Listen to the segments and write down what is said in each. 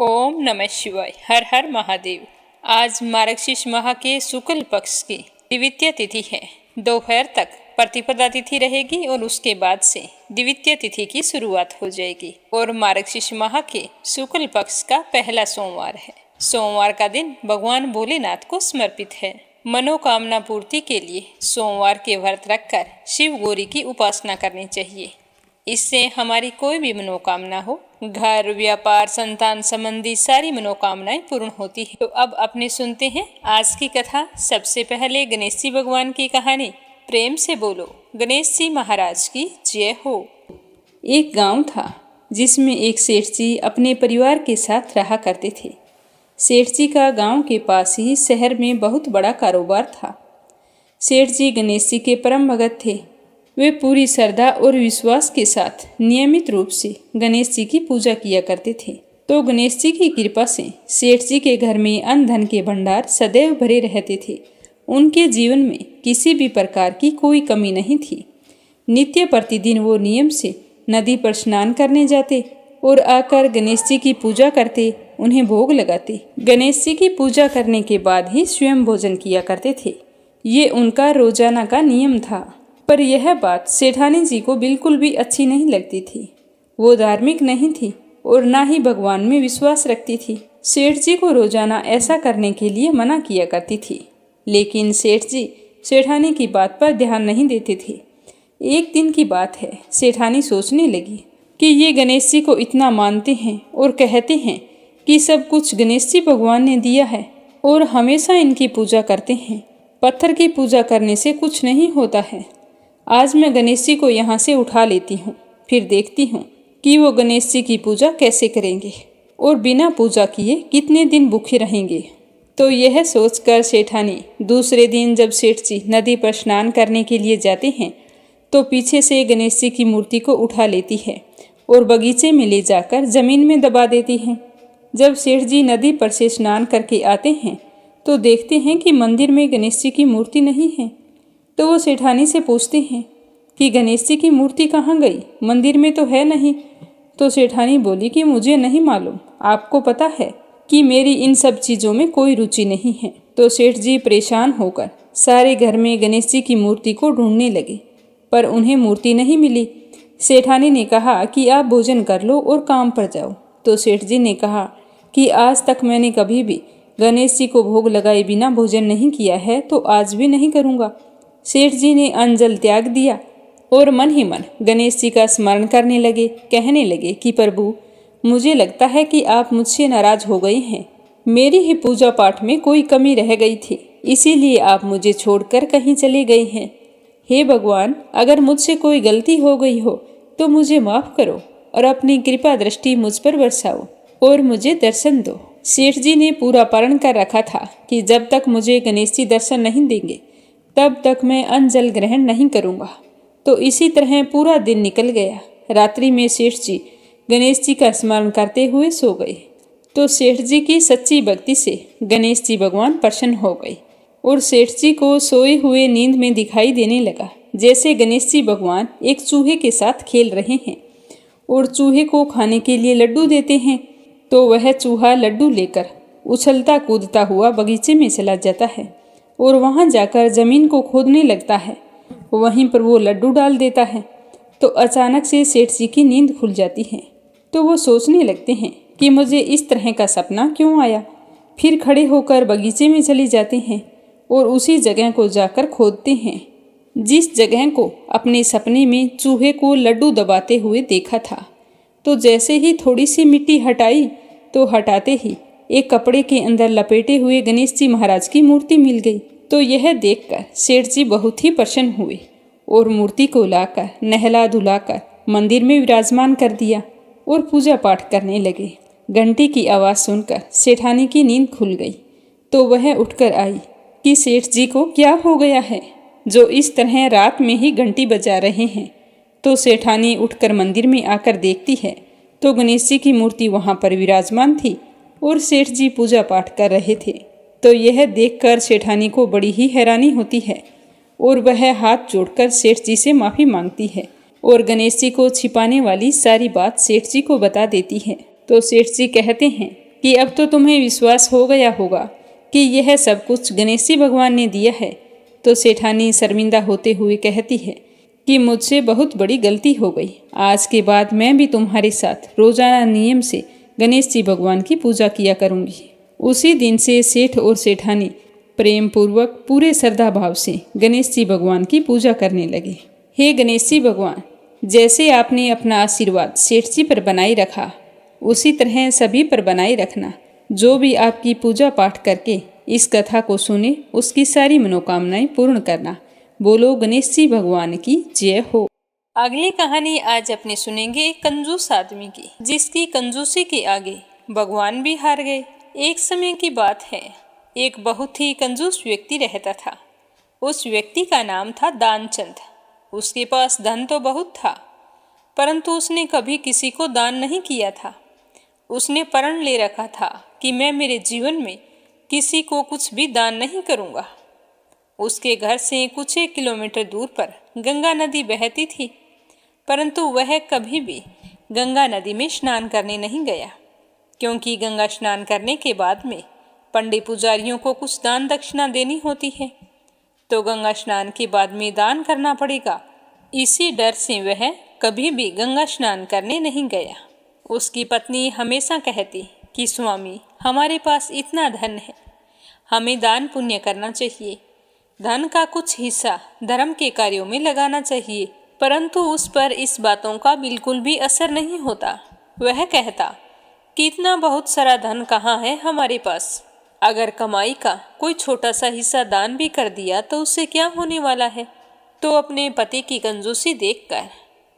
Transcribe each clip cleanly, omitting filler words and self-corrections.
ओम नमः शिवाय। हर हर महादेव। आज मार्गशीर्ष माह के शुक्ल पक्ष की द्वितीय तिथि है। दोपहर तक प्रतिपदा तिथि रहेगी और उसके बाद से द्वितीय तिथि की शुरुआत हो जाएगी और मार्गशीर्ष माह के शुक्ल पक्ष का पहला सोमवार है। सोमवार का दिन भगवान भोलेनाथ को समर्पित है। मनोकामना पूर्ति के लिए सोमवार के व्रत रखकर शिव गौरी की उपासना करनी चाहिए। इससे हमारी कोई भी मनोकामना हो, घर, व्यापार, संतान संबंधी सारी मनोकामनाएं पूर्ण होती है। तो अब अपने सुनते हैं आज की कथा। सबसे पहले गणेश जी भगवान की कहानी। प्रेम से बोलो गणेश जी महाराज की जय हो। एक गांव था जिसमें एक सेठ जी अपने परिवार के साथ रहा करते थे। सेठ जी का गांव के पास ही शहर में बहुत बड़ा कारोबार था। सेठ जी गणेश जी के परम भगत थे। वे पूरी श्रद्धा और विश्वास के साथ नियमित रूप से गणेश जी की पूजा किया करते थे। तो गणेश जी की कृपा से सेठ जी के घर में अन्न धन के भंडार सदैव भरे रहते थे। उनके जीवन में किसी भी प्रकार की कोई कमी नहीं थी। नित्य प्रतिदिन वो नियम से नदी पर स्नान करने जाते और आकर गणेश जी की पूजा करते, उन्हें भोग लगाते। गणेश जी की पूजा करने के बाद ही स्वयं भोजन किया करते थे। ये उनका रोजाना का नियम था। पर यह बात सेठानी जी को बिल्कुल भी अच्छी नहीं लगती थी। वो धार्मिक नहीं थी और ना ही भगवान में विश्वास रखती थी। सेठ जी को रोजाना ऐसा करने के लिए मना किया करती थी, लेकिन सेठ जी सेठानी की बात पर ध्यान नहीं देते थे। एक दिन की बात है, सेठानी सोचने लगी कि ये गणेश जी को इतना मानते हैं और कहते हैं कि सब कुछ गणेश जी भगवान ने दिया है और हमेशा इनकी पूजा करते हैं। पत्थर की पूजा करने से कुछ नहीं होता है। आज मैं गणेश जी को यहाँ से उठा लेती हूँ, फिर देखती हूँ कि वो गणेश जी की पूजा कैसे करेंगे और बिना पूजा किए कितने दिन भूखे रहेंगे। तो यह सोचकर सेठानी दूसरे दिन जब सेठ जी नदी पर स्नान करने के लिए जाते हैं तो पीछे से गणेश जी की मूर्ति को उठा लेती है और बगीचे में ले जाकर जमीन में दबा देती है। जब सेठ जी नदी पर से स्नान करके आते हैं तो देखते हैं कि मंदिर में गणेश जी की मूर्ति नहीं है। तो वो सेठानी से पूछते हैं कि गणेश जी की मूर्ति कहाँ गई, मंदिर में तो है नहीं। तो सेठानी बोली कि मुझे नहीं मालूम, आपको पता है कि मेरी इन सब चीज़ों में कोई रुचि नहीं है। तो सेठ जी परेशान होकर सारे घर में गणेश जी की मूर्ति को ढूंढने लगे, पर उन्हें मूर्ति नहीं मिली। सेठानी ने कहा कि आप भोजन कर लो और काम पर जाओ। तो सेठ जी ने कहा कि आज तक मैंने कभी भी गणेश जी को भोग लगाए बिना भोजन नहीं किया है, तो आज भी नहीं करूँगा। सेठ जी ने अन्न जल त्याग दिया और मन ही मन गणेश जी का स्मरण करने लगे। कहने लगे कि प्रभु, मुझे लगता है कि आप मुझसे नाराज हो गए हैं। मेरी ही पूजा पाठ में कोई कमी रह गई थी, इसीलिए आप मुझे छोड़कर कहीं चले गए हैं। हे भगवान, अगर मुझसे कोई गलती हो गई हो तो मुझे माफ करो और अपनी कृपा दृष्टि मुझ पर बरसाओ और मुझे दर्शन दो। सेठ जी ने पूरा प्रण कर रखा था कि जब तक मुझे गणेश जी दर्शन नहीं देंगे तब तक मैं अन्न जल ग्रहण नहीं करूँगा। तो इसी तरह पूरा दिन निकल गया। रात्रि में सेठ जी गणेश जी का स्मरण करते हुए सो गए। तो सेठ जी की सच्ची भक्ति से गणेश जी भगवान प्रसन्न हो गए और सेठ जी को सोए हुए नींद में दिखाई देने लगा जैसे गणेश जी भगवान एक चूहे के साथ खेल रहे हैं और चूहे को खाने के लिए लड्डू देते हैं। तो वह चूहा लड्डू लेकर उछलता कूदता हुआ बगीचे में चला जाता है और वहां जाकर जमीन को खोदने लगता है। वहीं पर वो लड्डू डाल देता है। तो अचानक से सेठ जी की नींद खुल जाती है। तो वो सोचने लगते हैं कि मुझे इस तरह का सपना क्यों आया। फिर खड़े होकर बगीचे में चले जाते हैं और उसी जगह को जाकर खोदते हैं जिस जगह को अपने सपने में चूहे को लड्डू दबाते हुए देखा था। तो जैसे ही थोड़ी सी मिट्टी हटाई तो हटाते ही एक कपड़े के अंदर लपेटे हुए गणेश जी महाराज की मूर्ति मिल गई। तो यह देखकर सेठ जी बहुत ही प्रसन्न हुए और मूर्ति को लाकर नहला धुलाकर मंदिर में विराजमान कर दिया और पूजा पाठ करने लगे। घंटी की आवाज़ सुनकर सेठानी की नींद खुल गई। तो वह उठकर आई कि सेठ जी को क्या हो गया है जो इस तरह रात में ही घंटी बजा रहे हैं। तो सेठानी उठकर मंदिर में आकर देखती है तो गणेश जी की मूर्ति वहाँ पर विराजमान थी और सेठ जी पूजा पाठ कर रहे थे। तो यह देखकर सेठानी को बड़ी ही हैरानी होती है और वह हाथ जोड़कर सेठ जी से माफ़ी मांगती है और गणेश जी को छिपाने वाली सारी बात सेठ जी को बता देती है। तो सेठ जी कहते हैं कि अब तो तुम्हें विश्वास हो गया होगा कि यह सब कुछ गणेश जी भगवान ने दिया है। तो सेठानी शर्मिंदा होते हुए कहती है कि मुझसे बहुत बड़ी गलती हो गई। आज के बाद मैं भी तुम्हारे साथ रोजाना नियम से गणेश जी भगवान की पूजा किया करूंगी। उसी दिन से सेठ और सेठानी प्रेम पूर्वक पूरे श्रद्धा भाव से गणेश जी भगवान की पूजा करने लगे। हे गणेश जी भगवान, जैसे आपने अपना आशीर्वाद सेठ जी पर बनाए रखा, उसी तरह सभी पर बनाए रखना। जो भी आपकी पूजा पाठ करके इस कथा को सुने, उसकी सारी मनोकामनाएं पूर्ण करना। बोलो गणेश जी भगवान की जय हो। अगली कहानी आज अपने सुनेंगे एक कंजूस आदमी की, जिसकी कंजूसी के आगे भगवान भी हार गए। एक समय की बात है, एक बहुत ही कंजूस व्यक्ति रहता था। उस व्यक्ति का नाम था दानचंद। उसके पास धन तो बहुत था, परंतु उसने कभी किसी को दान नहीं किया था। उसने प्रण ले रखा था कि मैं मेरे जीवन में किसी को कुछ भी दान नहीं करूँगा। उसके घर से कुछ 1 किलोमीटर दूर पर गंगा नदी बहती थी, परंतु वह कभी भी गंगा नदी में स्नान करने नहीं गया, क्योंकि गंगा स्नान करने के बाद में पंडित पुजारियों को कुछ दान दक्षिणा देनी होती है, तो गंगा स्नान के बाद में दान करना पड़ेगा। इसी डर से वह कभी भी गंगा स्नान करने नहीं गया। उसकी पत्नी हमेशा कहती कि स्वामी, हमारे पास इतना धन है, हमें दान पुण्य करना चाहिए, धन का कुछ हिस्सा धर्म के कार्यों में लगाना चाहिए। परंतु उस पर इस बातों का बिल्कुल भी असर नहीं होता। वह कहता कि इतना बहुत सारा धन कहाँ है हमारे पास, अगर कमाई का कोई छोटा सा हिस्सा दान भी कर दिया तो उससे क्या होने वाला है। तो अपने पति की कंजूसी देखकर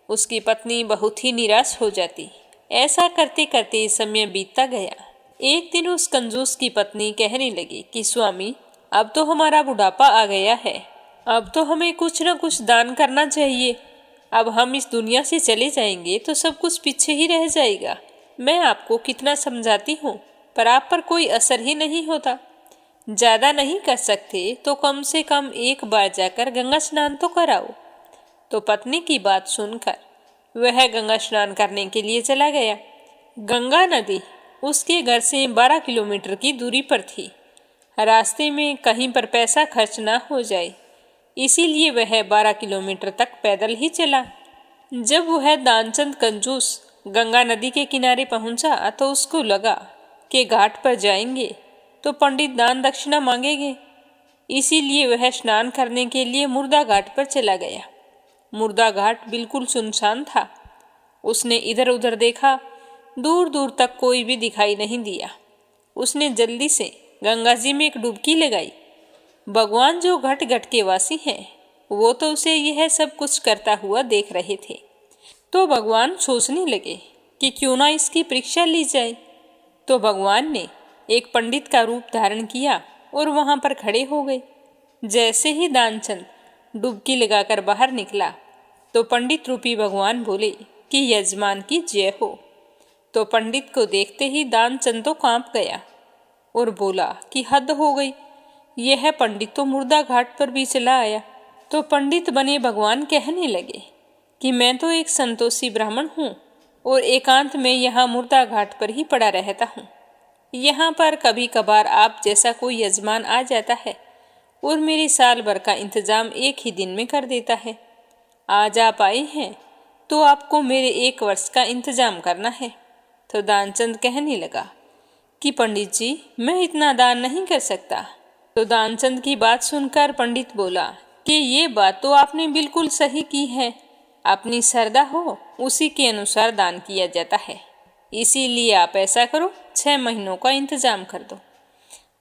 उसकी पत्नी बहुत ही निराश हो जाती। ऐसा करते करते समय बीतता गया। एक दिन उस कंजूस की पत्नी कहने लगी कि स्वामी, अब तो हमारा बुढ़ापा आ गया है, अब तो हमें कुछ न कुछ दान करना चाहिए। अब हम इस दुनिया से चले जाएंगे तो सब कुछ पीछे ही रह जाएगा। मैं आपको कितना समझाती हूँ, पर आप पर कोई असर ही नहीं होता। ज़्यादा नहीं कर सकते तो कम से कम एक बार जाकर गंगा स्नान तो कराओ। तो पत्नी की बात सुनकर वह गंगा स्नान करने के लिए चला गया। गंगा नदी उसके घर से 12 किलोमीटर की दूरी पर थी। रास्ते में कहीं पर पैसा खर्च ना हो जाए, इसीलिए वह 12 किलोमीटर तक पैदल ही चला। जब वह दानचंद कंजूस गंगा नदी के किनारे पहुंचा तो उसको लगा कि घाट पर जाएंगे तो पंडित दान दक्षिणा मांगेंगे, इसीलिए वह स्नान करने के लिए मुर्दा घाट पर चला गया। मुर्दा घाट बिल्कुल सुनसान था। उसने इधर उधर देखा, दूर दूर तक कोई भी दिखाई नहीं दिया। उसने जल्दी से गंगा जी में एक डुबकी लगाई। भगवान जो घट घट के वासी हैं, वो तो उसे यह सब कुछ करता हुआ देख रहे थे। तो भगवान सोचने लगे कि क्यों ना इसकी परीक्षा ली जाए। तो भगवान ने एक पंडित का रूप धारण किया और वहां पर खड़े हो गए। जैसे ही दानचंद डुबकी लगाकर बाहर निकला तो पंडित रूपी भगवान बोले कि यजमान की जय हो। तो पंडित को देखते ही दानचंद तो कांप गया और बोला कि हद हो गई, यह पंडित तो मुर्दा घाट पर भी चला आया। तो पंडित बने भगवान कहने लगे कि मैं तो एक संतोषी ब्राह्मण हूँ और एकांत में यहाँ मुर्दा घाट पर ही पड़ा रहता हूँ। यहाँ पर कभी कभार आप जैसा कोई यजमान आ जाता है और मेरी साल भर का इंतजाम एक ही दिन में कर देता है। आज आप आए हैं तो आपको मेरे 1 वर्ष का इंतजाम करना है। तो दानचंद कहने लगा कि पंडित जी, मैं इतना दान नहीं कर सकता। तो दानचंद की बात सुनकर पंडित बोला कि ये बात तो आपने बिल्कुल सही की है, अपनी श्रद्धा हो उसी के अनुसार दान किया जाता है, इसीलिए आप ऐसा करो, 6 महीनों का इंतजाम कर दो।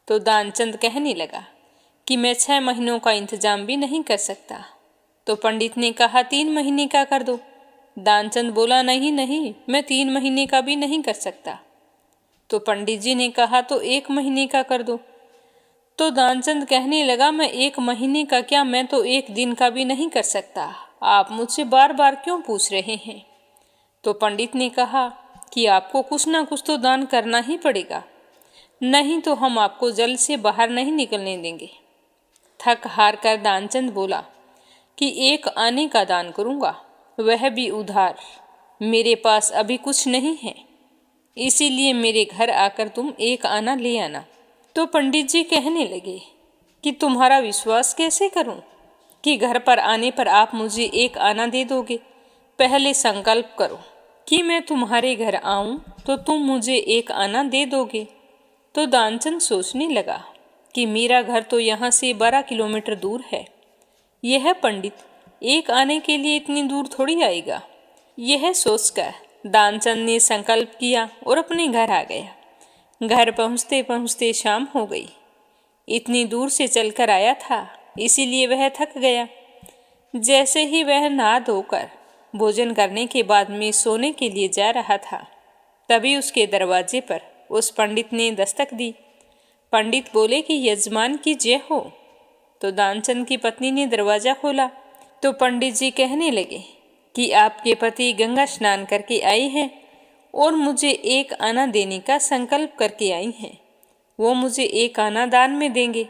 तो दानचंद कहने लगा कि मैं 6 महीनों का इंतजाम भी नहीं कर सकता। तो पंडित ने कहा 3 महीने का कर दो। दानचंद बोला नहीं नहीं, मैं 3 महीने का भी नहीं कर सकता। तो पंडित जी ने कहा तो 1 महीने का कर दो। तो दानचंद कहने लगा मैं 1 महीने का क्या, मैं तो 1 दिन का भी नहीं कर सकता, आप मुझसे बार बार क्यों पूछ रहे हैं। तो पंडित ने कहा कि आपको कुछ ना कुछ तो दान करना ही पड़ेगा, नहीं तो हम आपको जल से बाहर नहीं निकलने देंगे। थक हार कर दानचंद बोला कि 1 आने का दान करूँगा, वह भी उधार, मेरे पास अभी कुछ नहीं है। इसीलिए मेरे घर आकर तुम एक आना ले आना। तो पंडित जी कहने लगे कि तुम्हारा विश्वास कैसे करूं कि घर पर आने पर आप मुझे एक आना दे दोगे। पहले संकल्प करो कि मैं तुम्हारे घर आऊं तो तुम मुझे एक आना दे दोगे। तो दानचंद सोचने लगा कि मेरा घर तो यहाँ से 12 किलोमीटर दूर है। यह पंडित एक आने के लिए इतनी दूर थोड़ी आएगा। यह सोचकर दानचंद ने संकल्प किया और अपने घर आ गया। घर पहुँचते पहुँचते शाम हो गई। इतनी दूर से चलकर आया था, इसीलिए वह थक गया। जैसे ही वह नहा धोकर भोजन करने के बाद में सोने के लिए जा रहा था, तभी उसके दरवाजे पर उस पंडित ने दस्तक दी। पंडित बोले कि यजमान की जय हो। तो दानचंद की पत्नी ने दरवाजा खोला तो पंडित जी कहने लगे कि आपके पति गंगा स्नान करके आई हैं और मुझे एक आना देने का संकल्प करके आई हैं। वो मुझे एक आना दान में देंगे।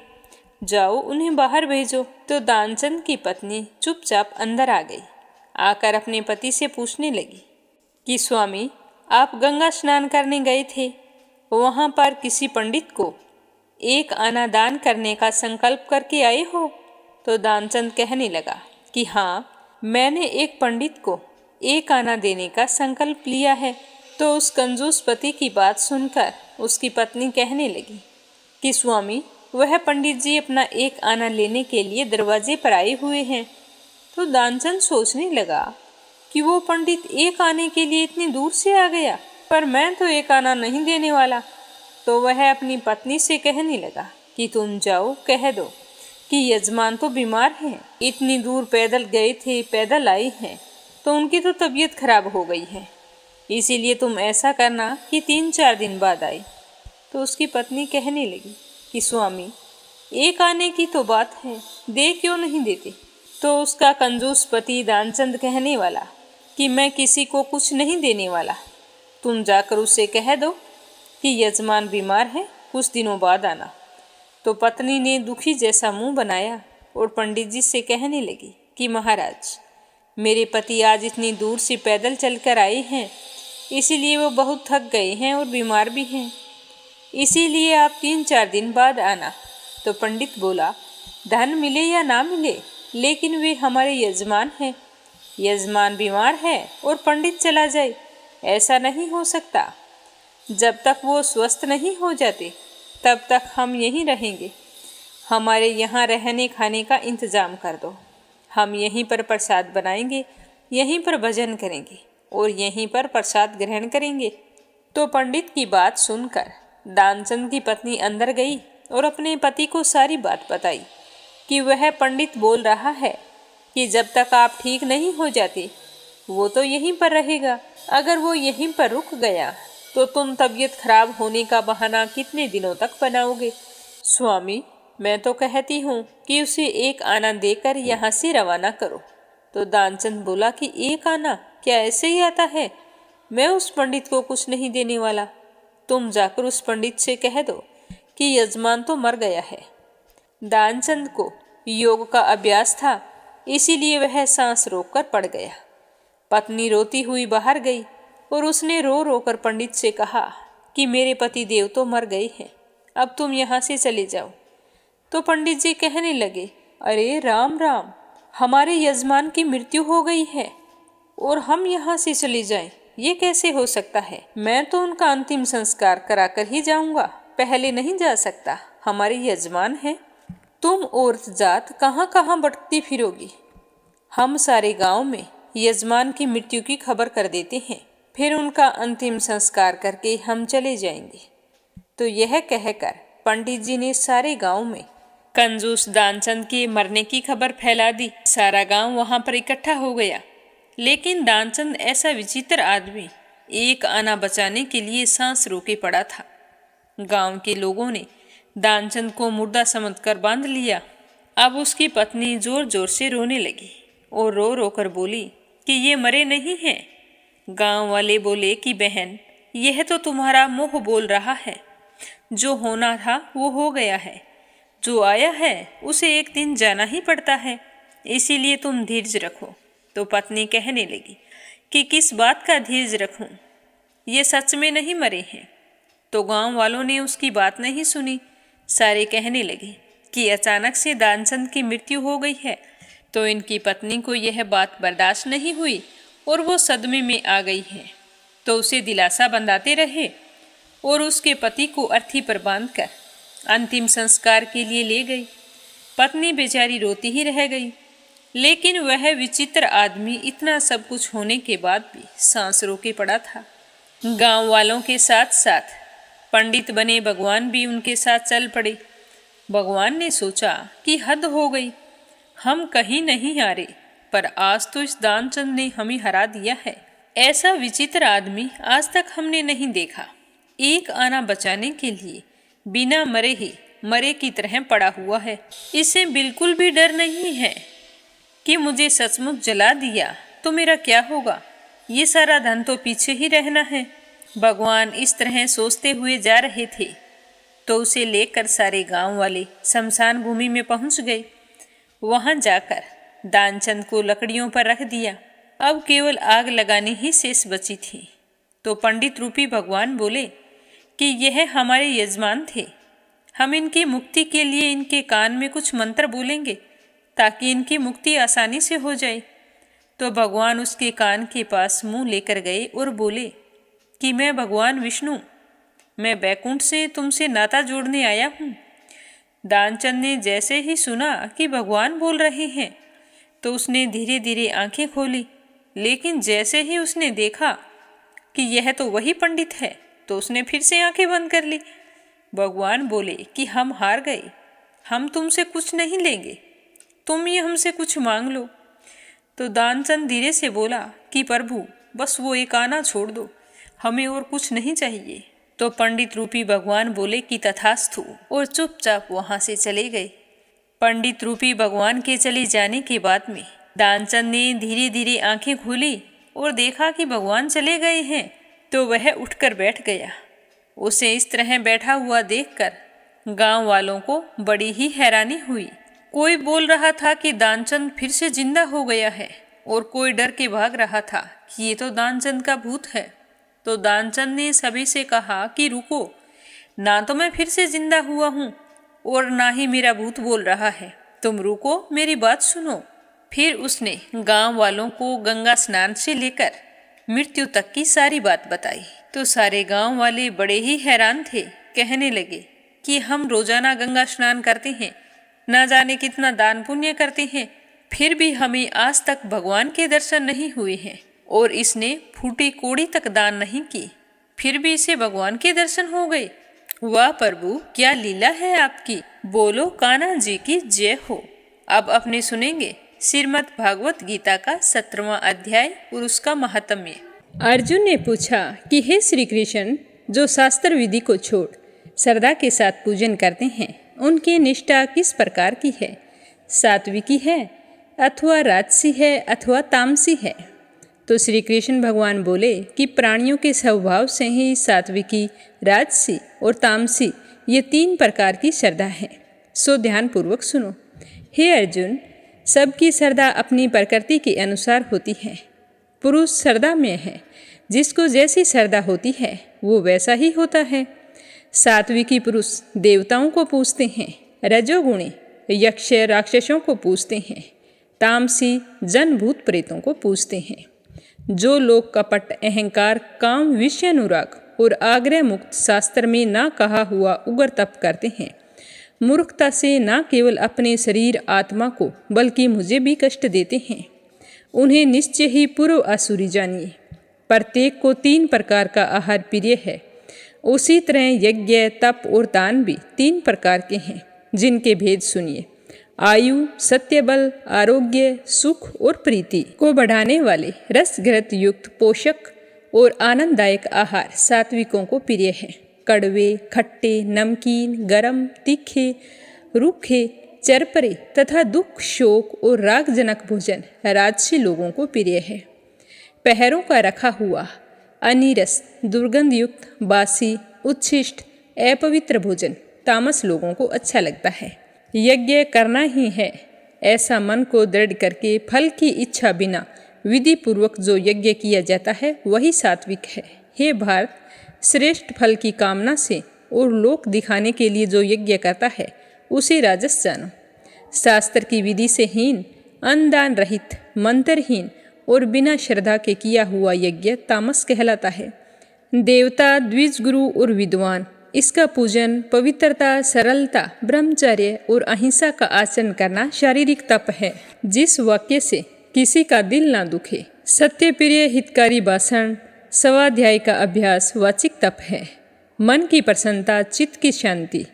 जाओ उन्हें बाहर भेजो। तो दानचंद की पत्नी चुपचाप अंदर आ गई। आकर अपने पति से पूछने लगी कि स्वामी, आप गंगा स्नान करने गए थे, वहाँ पर किसी पंडित को एक आना दान करने का संकल्प करके आए हो? तो दानचंद कहने लगा कि हाँ, मैंने एक पंडित को एक आना देने का संकल्प लिया है। तो उस कंजूस पति की बात सुनकर उसकी पत्नी कहने लगी कि स्वामी, वह पंडित जी अपना एक आना लेने के लिए दरवाजे पर आए हुए हैं। तो दानचंद सोचने लगा कि वो पंडित एक आने के लिए इतनी दूर से आ गया, पर मैं तो एक आना नहीं देने वाला। तो वह अपनी पत्नी से कहने लगा कि तुम जाओ, कह दो कि यजमान तो बीमार हैं, इतनी दूर पैदल गए थे, पैदल आए हैं, तो उनकी तो तबीयत खराब हो गई है। इसीलिए तुम ऐसा करना कि 3-4 दिन बाद आए। तो उसकी पत्नी कहने लगी कि स्वामी, एक आने की तो बात है, दे क्यों नहीं देते? तो उसका कंजूस पति दानचंद कहने वाला कि मैं किसी को कुछ नहीं देने वाला, तुम जाकर उससे कह दो कि यजमान बीमार है, कुछ दिनों बाद आना। तो पत्नी ने दुखी जैसा मुंह बनाया और पंडित जी से कहने लगी कि महाराज, मेरे पति आज इतनी दूर से पैदल चलकर आए हैं, इसीलिए वो बहुत थक गए हैं और बीमार भी हैं, इसीलिए आप 3-4 दिन बाद आना। तो पंडित बोला, धन मिले या ना मिले, लेकिन वे हमारे यजमान हैं। यजमान बीमार है और पंडित चला जाए, ऐसा नहीं हो सकता। जब तक वो स्वस्थ नहीं हो जाते तब तक हम यहीं रहेंगे। हमारे यहाँ रहने खाने का इंतज़ाम कर दो। हम यहीं पर प्रसाद बनाएंगे, यहीं पर भजन करेंगे और यहीं पर प्रसाद ग्रहण करेंगे। तो पंडित की बात सुनकर दानचंद की पत्नी अंदर गई और अपने पति को सारी बात बताई कि वह पंडित बोल रहा है कि जब तक आप ठीक नहीं हो जाते वो तो यहीं पर रहेगा। अगर वो यहीं पर रुक गया तो तुम तबीयत खराब होने का बहाना कितने दिनों तक बनाओगे? स्वामी, मैं तो कहती हूँ कि उसे एक आना देकर यहाँ से रवाना करो। तो दानचंद बोला कि एक आना क्या ऐसे ही आता है? मैं उस पंडित को कुछ नहीं देने वाला। तुम जाकर उस पंडित से कह दो कि यजमान तो मर गया है। दानचंद को योग का अभ्यास था, इसीलिए वह सांस रोककर पड़ गया। पत्नी रोती हुई बाहर गई और उसने रो रो कर पंडित से कहा कि मेरे पति देव तो मर गए हैं, अब तुम यहाँ से चले जाओ। तो पंडित जी कहने लगे, अरे राम राम, हमारे यजमान की मृत्यु हो गई है और हम यहाँ से चले जाएं, ये कैसे हो सकता है? मैं तो उनका अंतिम संस्कार कराकर ही जाऊंगा, पहले नहीं जा सकता। हमारे यजमान हैं। तुम औरत जात कहाँ कहाँ भटकती फिरोगी। हम सारे गांव में यजमान की मृत्यु की खबर कर देते हैं, फिर उनका अंतिम संस्कार करके हम चले जाएंगे। तो यह कहकर पंडित जी ने सारे गांव में कंजूस दानचंद के मरने की खबर फैला दी। सारा गांव वहां पर इकट्ठा हो गया। लेकिन दानचंद ऐसा विचित्र आदमी एक आना बचाने के लिए सांस रोके पड़ा था। गांव के लोगों ने दानचंद को मुर्दा समझकर बांध लिया। अब उसकी पत्नी जोर जोर से रोने लगी और रो रो कर बोली कि ये मरे नहीं हैं। गांव वाले बोले कि बहन, यह तो तुम्हारा मुंह बोल रहा है। जो होना था वो हो गया है, जो आया है उसे एक दिन जाना ही पड़ता है, इसीलिए तुम धीरज रखो। तो पत्नी कहने लगी कि किस बात का धीरज रखूं? ये सच में नहीं मरे हैं। तो गांव वालों ने उसकी बात नहीं सुनी। सारे कहने लगे कि अचानक से दानचंद की मृत्यु हो गई है। तो इनकी पत्नी को यह बात बर्दाश्त नहीं हुई और वो सदमे में आ गई है। तो उसे दिलासा बंधाते रहे और उसके पति को अर्थी पर बांधकर अंतिम संस्कार के लिए ले गई। पत्नी बेचारी रोती ही रह गई। लेकिन वह विचित्र आदमी इतना सब कुछ होने के बाद भी सांस रोके पड़ा था। गांव वालों के साथ साथ पंडित बने भगवान भी उनके साथ चल पड़े। भगवान ने सोचा कि हद हो गई, हम कहीं नहीं हारे, पर आज तो इस दानचंद ने हमें हरा दिया है। ऐसा विचित्र आदमी आज तक हमने नहीं देखा। एक आना बचाने के लिए बिना मरे ही मरे की तरह पड़ा हुआ है। इसे बिल्कुल भी डर नहीं है कि मुझे सचमुच जला दिया तो मेरा क्या होगा। ये सारा धन तो पीछे ही रहना है। भगवान इस तरह सोचते हुए जा रहे थे तो उसे लेकर सारे गांव वाले शमशान भूमि में पहुंच गए। वहां जाकर दानचंद को लकड़ियों पर रख दिया। अब केवल आग लगानी ही शेष बची थी। तो पंडित रूपी भगवान बोले कि यह हमारे यजमान थे, हम इनकी मुक्ति के लिए इनके कान में कुछ मंत्र बोलेंगे ताकि इनकी मुक्ति आसानी से हो जाए। तो भगवान उसके कान के पास मुंह लेकर गए और बोले कि मैं भगवान विष्णु, मैं बैकुंठ से तुमसे नाता जोड़ने आया हूँ। दानचंद ने जैसे ही सुना कि भगवान बोल रहे हैं तो उसने धीरे धीरे आंखें खोली। लेकिन जैसे ही उसने देखा कि यह तो वही पंडित है तो उसने फिर से आंखें बंद कर ली। भगवान बोले कि हम हार गए, हम तुमसे कुछ नहीं लेंगे, तुम ही हमसे कुछ मांग लो। तो दानचंद धीरे से बोला कि प्रभु बस वो एक आना छोड़ दो, हमें और कुछ नहीं चाहिए। तो पंडित रूपी भगवान बोले कि तथास्तु और चुपचाप वहां से चले गए। पंडित रूपी भगवान के चले जाने के बाद में दानचंद ने धीरे धीरे आंखें खोली और देखा कि भगवान चले गए हैं। तो वह उठकर बैठ गया। उसे इस तरह बैठा हुआ देखकर गांव वालों को बड़ी ही हैरानी हुई। कोई बोल रहा था कि दानचंद फिर से जिंदा हो गया है और कोई डर के भाग रहा था कि ये तो दानचंद का भूत है। तो दानचंद ने सभी से कहा कि रुको, ना तो मैं फिर से जिंदा हुआ हूँ और ना ही मेरा भूत बोल रहा है, तुम रुको, मेरी बात सुनो। फिर उसने गांव वालों को गंगा स्नान से लेकर मृत्यु तक की सारी बात बताई। तो सारे गांव वाले बड़े ही हैरान थे। कहने लगे कि हम रोजाना गंगा स्नान करते हैं, ना जाने कितना दान पुण्य करते हैं, फिर भी हमें आज तक भगवान के दर्शन नहीं हुए हैं। और इसने फूटी कोड़ी तक दान नहीं की, फिर भी इसे भगवान के दर्शन हो गए। वाह प्रभु, क्या लीला है आपकी। बोलो कान्हा जी की जय हो। अब अपने सुनेंगे श्रीमद् भागवत गीता का 17वां अध्याय और उसका महात्म्य। अर्जुन ने पूछा कि हे श्री कृष्ण, जो शास्त्र विधि को छोड़ श्रद्धा के साथ पूजन करते हैं, उनकी निष्ठा किस प्रकार की है? सात्विकी है अथवा राजसी है अथवा तामसी है? तो श्री कृष्ण भगवान बोले कि प्राणियों के स्वभाव से ही सात्विकी, राजसी और तामसी ये 3 प्रकार की श्रद्धा है। सो ध्यान पूर्वक सुनो। हे अर्जुन, सबकी श्रद्धा अपनी प्रकृति के अनुसार होती है। पुरुष श्रद्धा में है, जिसको जैसी श्रद्धा होती है वो वैसा ही होता है। सात्विकी पुरुष देवताओं को पूजते हैं, रजोगुणी यक्ष राक्षसों को पूजते हैं, तामसी जन भूत प्रेतों को पूजते हैं। जो लोग कपट, अहंकार, काम, विषय अनुराग और आग्रह मुक्त शास्त्र में ना कहा हुआ उग्र तप करते हैं, मूर्खता से ना केवल अपने शरीर आत्मा को बल्कि मुझे भी कष्ट देते हैं, उन्हें निश्चय ही पूर्व आसुरी जानिए। प्रत्येक को 3 प्रकार का आहार प्रिय है। उसी तरह यज्ञ, तप और दान भी 3 प्रकार के हैं, जिनके भेद सुनिए। आयु, सत्यबल, आरोग्य, सुख और प्रीति को बढ़ाने वाले रसघृत युक्त पोषक और आनंददायक आहार सात्विकों को प्रिय है। कड़वे, खट्टे, नमकीन, गरम, तीखे, रूखे, चरपरे तथा दुख, शोक और रागजनक भोजन राजसी लोगों को प्रिय है। पहरों का रखा हुआ अनीरस, दुर्गंध युक्त, बासी, उच्छिष्ट, अपवित्र भोजन तामस लोगों को अच्छा लगता है। यज्ञ करना ही है ऐसा मन को दृढ़ करके फल की इच्छा बिना विधि पूर्वक जो यज्ञ किया जाता है वही सात्विक है। हे भारत, श्रेष्ठ फल की कामना से और लोक दिखाने के लिए जो यज्ञ करता है उसे राजस जानो। शास्त्र की विधि से हीन, अन्नदान रहित, मंत्रहीन और बिना श्रद्धा के किया हुआ यज्ञ तामस कहलाता है। देवता, द्विज गुरु और विद्वान इसका पूजन, पवित्रता, सरलता, ब्रह्मचर्य और अहिंसा का आचरण करना शारीरिक तप है, जिस वाक्य से किसी का दिल ना दुखे। सत्य प्रिय हितकारी भाषण, स्वाध्याय का अभ्यास वाचिक तप है। मन की प्रसन्नता, चित्त की शांति,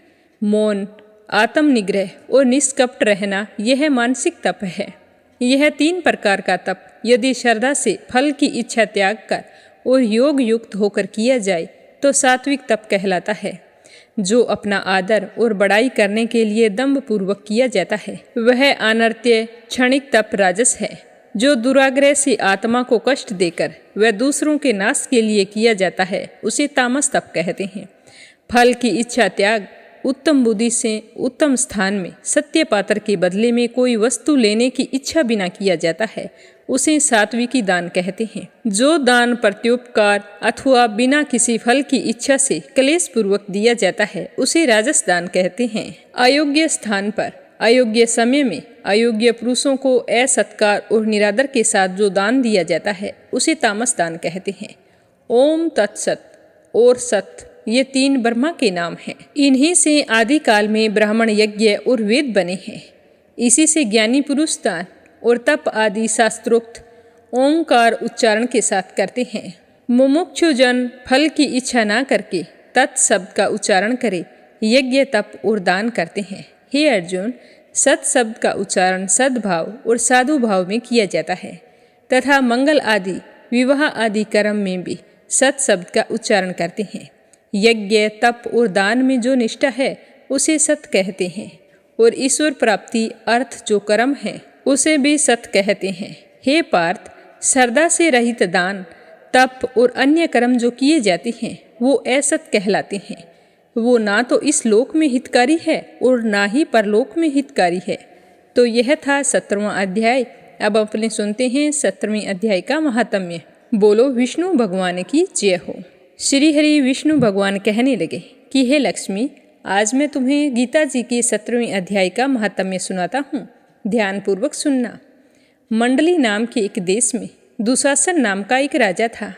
मौन, आत्मनिग्रह और निष्कपट रहना यह मानसिक तप है। यह 3 प्रकार का तप यदि श्रद्धा से फल की इच्छा त्याग कर और योग युक्त होकर किया जाए तो सात्विक तप कहलाता है। जो अपना आदर और बड़ाई करने के लिए दम्भ पूर्वक किया जाता है वह अनर्त्य क्षणिक तप राजस है। जो दुराग्रह से आत्मा को कष्ट देकर वह दूसरों के नाश के लिए किया जाता है उसे तामस तप कहते हैं। फल की इच्छा त्याग, उत्तम बुद्धि से उत्तम स्थान में सत्य पात्र के बदले में कोई वस्तु लेने की इच्छा बिना किया जाता है उसे सात्विकी दान कहते हैं। जो दान प्रत्युपकार अथवा बिना किसी फल की इच्छा से क्लेश पूर्वक दिया जाता है उसे राजस दान कहते हैं। अयोग्य स्थान पर, अयोग्य समय में, अयोग्य पुरुषों को असत्कार और निरादर के साथ जो दान दिया जाता है उसे तामस दान कहते हैं। ओम तत्सत और सत ये 3 ब्रह्मा के नाम हैं। इन्हीं से आदिकाल में ब्राह्मण यज्ञ और वेद बने हैं। इसी से ज्ञानी पुरुष दान और तप आदि शास्त्रोक्त ओंकार उच्चारण के साथ करते हैं। मुमुक्षु जन फल की इच्छा ना करके तत् शब्द का उच्चारण करे यज्ञ, तप और दान करते हैं। हे अर्जुन, सत शब्द का उच्चारण सद्भाव और साधु भाव में किया जाता है तथा मंगल आदि, विवाह आदि कर्म में भी सत शब्द का उच्चारण करते हैं। यज्ञ, तप और दान में जो निष्ठा है उसे सत कहते हैं और ईश्वर प्राप्ति अर्थ जो कर्म है उसे भी सत कहते हैं। हे पार्थ, श्रद्धा से रहित दान, तप और अन्य कर्म जो किए जाते हैं वो असत कहलाते हैं। वो ना तो इस लोक में हितकारी है और ना ही परलोक में हितकारी है। तो यह था 17वां अध्याय। अब अपने सुनते हैं 17वें अध्याय का महात्म्य। बोलो विष्णु भगवान की जय हो। श्री हरि विष्णु भगवान कहने लगे कि हे लक्ष्मी, आज मैं तुम्हें गीता जी के 17वें अध्याय का महात्म्य सुनाता हूँ। ध्यानपूर्वक सुनना। मंडली नाम के एक देश में दुशासन नाम का एक राजा था।